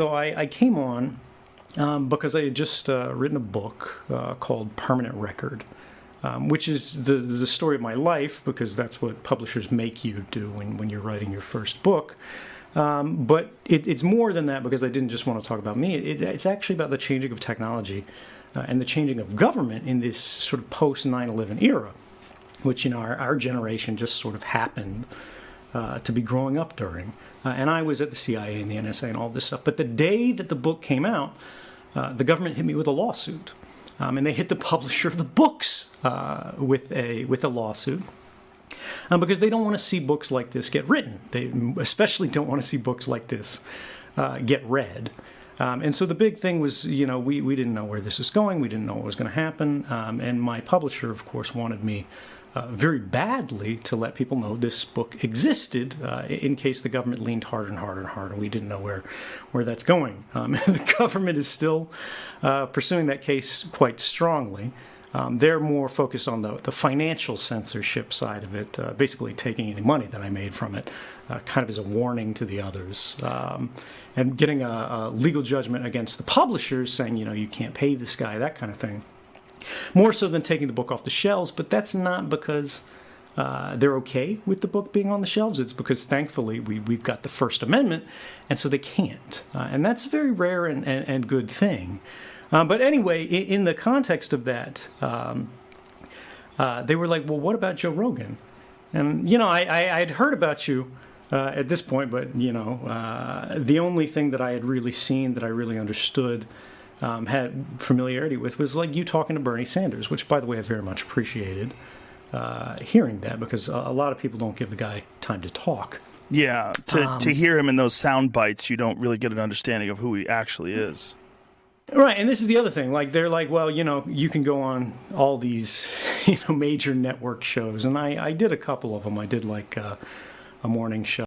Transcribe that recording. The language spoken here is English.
So I came on because I had just written a book called Permanent Record, which is the story of my life, because that's what publishers make you do when you're writing your first book. But it's more than that, because I didn't just want to talk about me. It's actually about the changing of technology and the changing of government in this sort of post 9/11 era, which, you know, our generation just sort of happened to be growing up during. And I was at the CIA and the NSA and all this stuff. But the day that the book came out, the government hit me with a lawsuit. And they hit the publisher of the books with a lawsuit. Because they don't want to see books like this get written. They especially don't want to see books like this get read. And so the big thing was, you know, we didn't know where this was going. We didn't know what was going to happen. And my publisher, of course, wanted me very badly to let people know this book existed in case the government leaned harder and harder and harder. We didn't know where that's going. The government is still pursuing that case quite strongly. They're more focused on the financial censorship side of it, basically taking any money that I made from it, kind of as a warning to the others, and getting a legal judgment against the publishers saying, you know, you can't pay this guy, that kind of thing. More so than taking the book off the shelves, but that's not because they're okay with the book being on the shelves. It's because, thankfully, we've got the First Amendment, and so they can't. And that's a very rare and good thing. But anyway, in the context of that, they were like, well, what about Joe Rogan? And, you know, I'd heard about you at this point, but, you know, the only thing that I had really seen, that I really understood, had familiarity with, was like you talking to Bernie Sanders, which, by the way, I very much appreciated hearing that, because a lot of people don't give the guy time to talk. Yeah, to hear him in those sound bites, you don't really get an understanding of who he actually is. Right, and this is the other thing. Like, they're like, well, you know, you can go on all these, you know, major network shows, and I did a couple of them. I did like a morning show.